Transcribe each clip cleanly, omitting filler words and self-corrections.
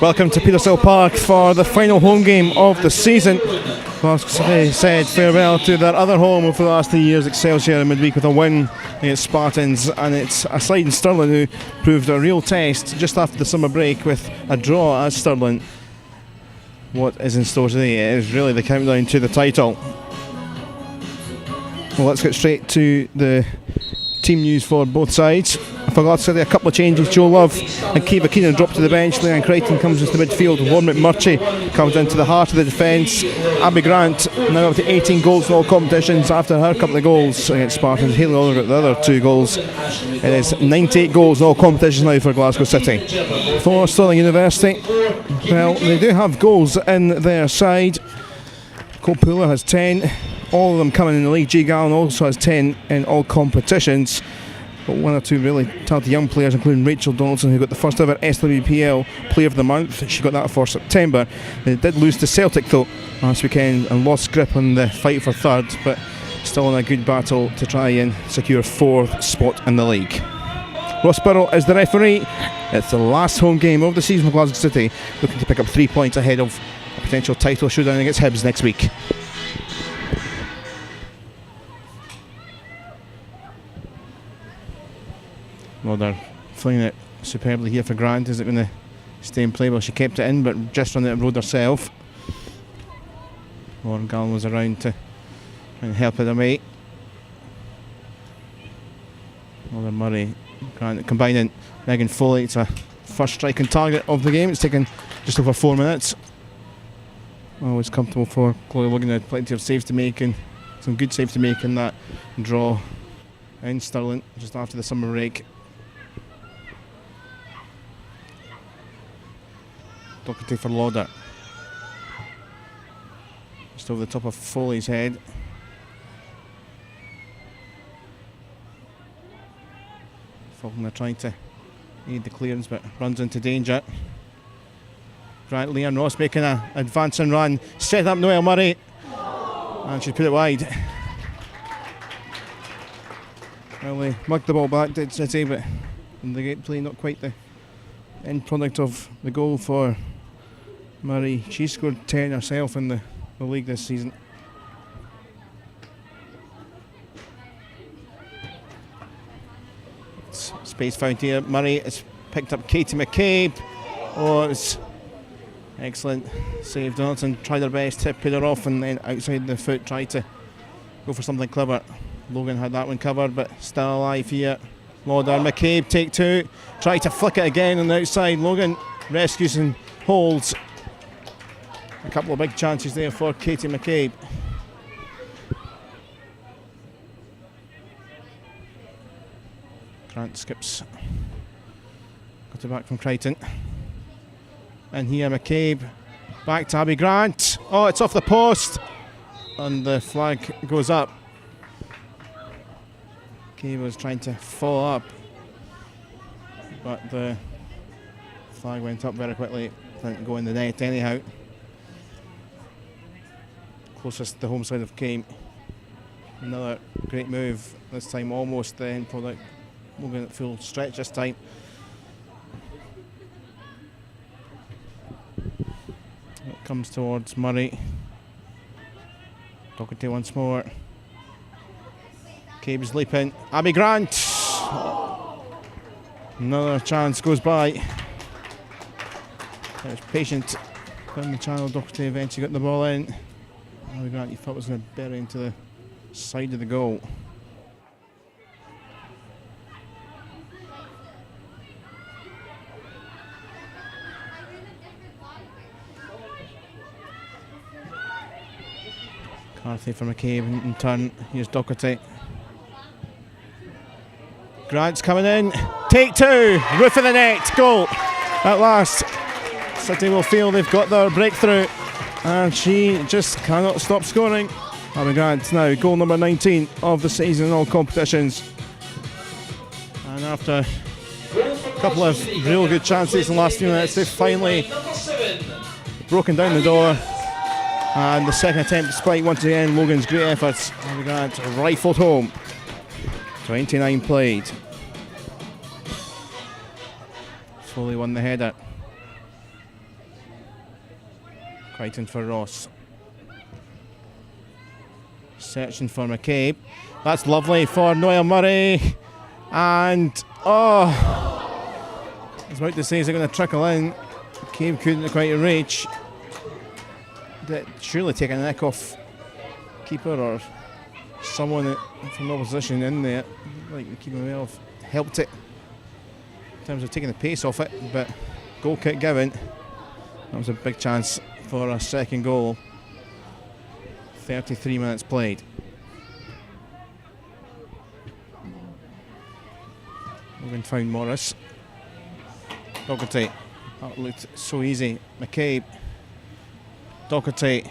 Welcome to Petershill Park for the final home game of the season. Glasgow City said farewell to their other home over the last 3 years, Excelsior, in midweek with a win against Spartans, and it's a side in Stirling who proved a real test just after the summer break with a draw at Stirling. What is in store today is really the countdown to the title. Well, let's get straight to the team news for both sides. For Glasgow City, a couple of changes. Joe Love and Kiva Keenan drop to the bench. Leanne Crichton comes into the midfield. Warren McMurtry comes into the heart of the defence. Abby Grant now up to 18 goals in all competitions after her couple of goals against Spartans. Hayley Lawler got the other 2 goals. It is 98 goals in all competitions now for Glasgow City. For Stirling University, well, they do have goals in their side. Cole Pooler has 10. All of them coming in the league. G. Gallen also has 10 in all competitions. But one or two really talented young players, including Rachel Donaldson, who got the first ever SWPL Player of the Month. She got that for September. They did lose to Celtic though last weekend and lost grip on the fight for third, but still in a good battle to try and secure 4th spot in the league. Ross Burrell is the referee. It's the last home game of the season for Glasgow City, looking to pick up 3 points ahead of a potential title showdown against Hibs next week. Well, they're flinging it superbly here for Grant. Is it going to stay in play? Well, she kept it in, but just on it road herself. Lauren Gallen was around to try and help it away. Well, Murray, Grant combining. Megan Foley, it's a first striking target of the game. It's taken just over 4 minutes. Always comfortable for Chloe Logan. Had plenty of saves to make and some good saves to make in that draw in Stirling just after the summer break. Doherty for Lauder. Just over the top of Foley's head. Faulkner trying to aid the clearance but runs into danger. Grant Leanne Ross making an advancing run. Set up Noelle Murray. And she's put it wide. Well, they mugged the ball back, did City, but in the great play, not quite the end product of the goal for Murray. She scored 10 herself in the league this season. It's space found here. Murray has picked up Katie McCabe. Oh, it was excellent save. Donaldson tried her best to put her off and then outside the foot tried to go for something clever. Logan had that one covered, but still alive here. Lauder, McCabe, take 2. Try to flick it again on the outside. Logan rescues and holds. A couple of big chances there for Katie McCabe. Grant skips. Got it back from Crichton. And here McCabe. Back to Abby Grant. Oh, it's off the post. And the flag goes up. McCabe was trying to follow up, but the flag went up very quickly. Didn't go in the net anyhow. Closest to the home side of game. Another great move. This time almost the end product. Logan at full stretch this time. It comes towards Murray. Doherty once more. Cabe's leaping. Abby Grant. Another chance goes by. It was patient down the channel. Doherty eventually got the ball in. Abby Grant, you thought it was going to bury into the side of the goal. Carthy for McCabe in turn. Here's Doherty. Grant's coming in. Take 2. Roof of the net. Goal. At last. City will feel they've got their breakthrough. And she just cannot stop scoring. Abby Grant now goal number 19 of the season in all competitions. And after a couple of real good chances in the last few minutes, they've finally broken down the door. And the second attempt, despite once again Logan's great efforts, Abby Grant rifled home. 29 played. Foley won the header. Crichton for Ross. Searching for McCabe. That's lovely for Noel Murray. And, I was about to say, is it going to trickle in? McCabe couldn't quite reach. Did surely take a nick off keeper or someone from the opposition in there. Like the keeper may have helped it in terms of taking the pace off it, but goal kick given. That was a big chance for a second goal. 33 minutes played. Logan found Morris. Doherty. That looked so easy. McCabe. Doherty.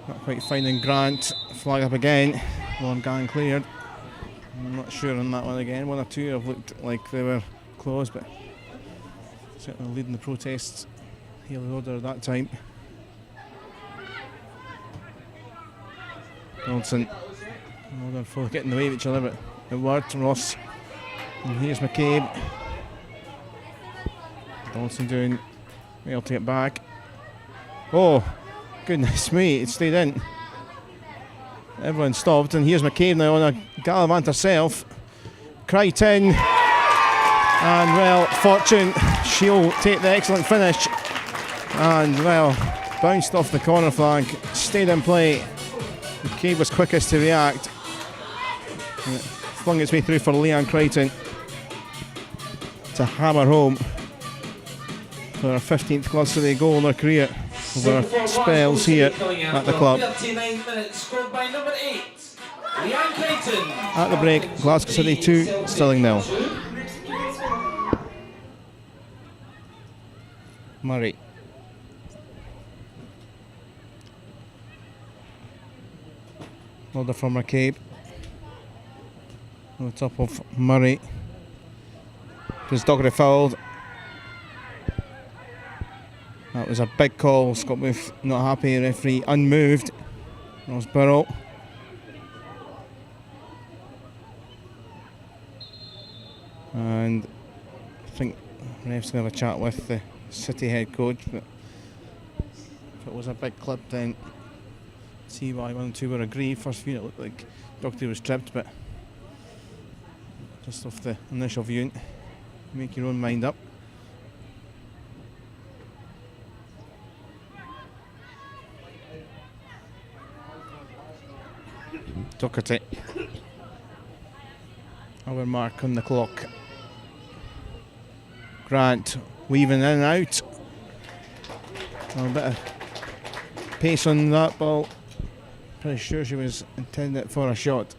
Not quite finding Grant. Flag up again. Long gang cleared. I'm not sure on that one again. One or two have looked like they were close, but certainly leading the protests. Haley order at that time. Donaldson. They're both getting in the way of each other, but it worked. Ross. And here's McCabe. Donaldson doing well to get back. Oh, goodness me, it stayed in. Everyone stopped, and here's McCabe now on a gallivant herself. Crichton. And, well, Fortune, she'll take the excellent finish. And, well, bounced off the corner flag, stayed in play. McCabe was quickest to react. And it flung its way through for Leanne Crichton to hammer home for her 15th Club City goal in her career over her spells here at the club. 39 minutes, scored by number 8, Leanne Crichton. At the break, Glasgow City 2, Stirling 0. Murray. Order from McCabe. On the top of Murray. Because Doherty fouled. That was a big call. Scott Booth not happy. Referee unmoved. Ross Burrow. And I think ref's going to have a chat with the City head coach. But if it was a big clip, then see why 1 and 2 were agreed. First view it looked like Doherty was tripped, but just off the initial viewing, make your own mind up. Doherty. Our mark on the clock. Grant weaving in and out. A bit of pace on that ball. Pretty sure she was intended for a shot.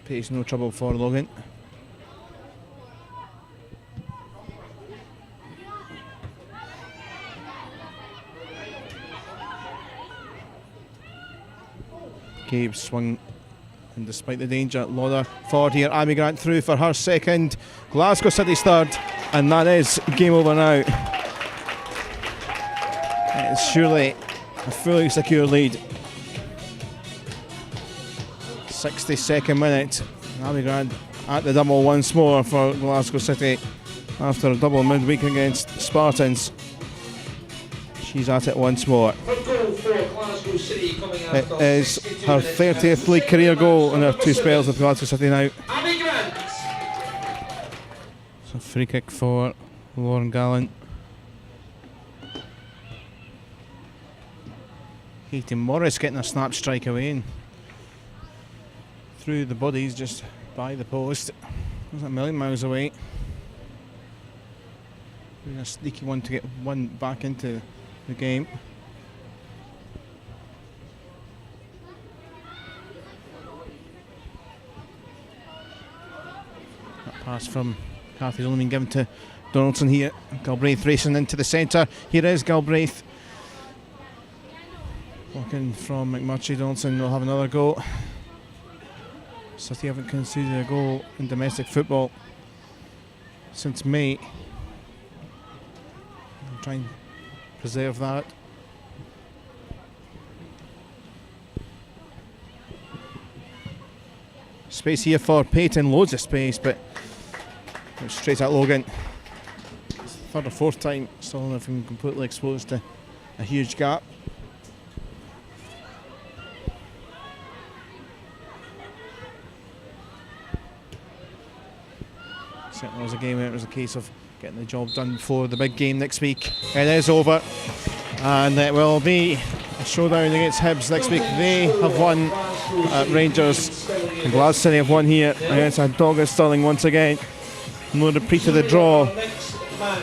Pace, no trouble for Logan. Gabe swung, and despite the danger, Lauder forward here. Abby Grant through for her second. Glasgow City's third, and that is game over now. It's surely a fully secure lead. 62nd minute. Abby Grant at the double once more for Glasgow City after a double midweek against Spartans. She's at it once more. It is her 30th league career goal in her 2 spells with Glasgow City now. So free kick for Lauren Gallant. Katie Morris getting a snap strike away and through the bodies just by the post. Wasn't a million miles away. Doing a sneaky one to get one back into the game. That pass from Cathy's only been given to Donaldson here. Galbraith racing into the centre. Here is Galbraith. Walking from McMurtry. Donaldson will have another go. City haven't conceded a goal in domestic football since May. I'll try and preserve that. Space here for Peyton, loads of space, but straight at Logan. third or fourth time Stirling have been completely exposed to a huge gap. Certainly was a game where it was a case of getting the job done before the big game next week. It is over, and it will be a showdown against Hibs next week. They have won at Rangers, and Glasgow have won here against a dogged Stirling once again. No repeat of the draw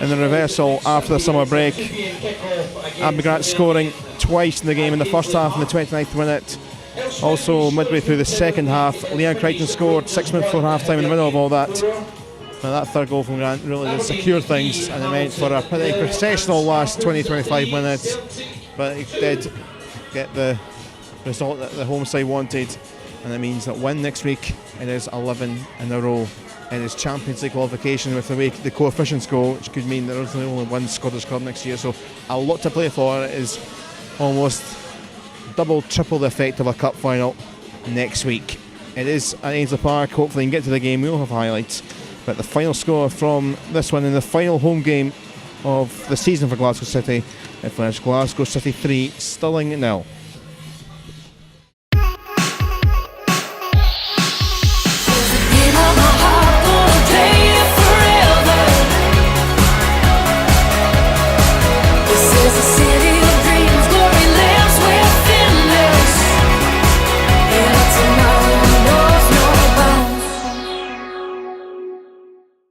in the reversal after the summer break. Abigrat scoring twice in the game in the first half in the 29th minute. Also midway through the second half, Leon Crichton scored 6 minutes before half time in the middle of all that. Now that third goal from Grant really did secure things, and it meant for a pretty processional last 20-25 minutes, but it did get the result that the home side wanted, and it means that win next week, it is 11 in a row. It is Champions League qualification with the way the coefficients go, which could mean there's only one Scottish club next year, so a lot to play for. It is almost double, triple the effect of a cup final next week. It is at Ainsley Park. Hopefully you can get to the game, we'll have highlights. But the final score from this one in the final home game of the season for Glasgow City, it finished Glasgow City 3, Stirling 0.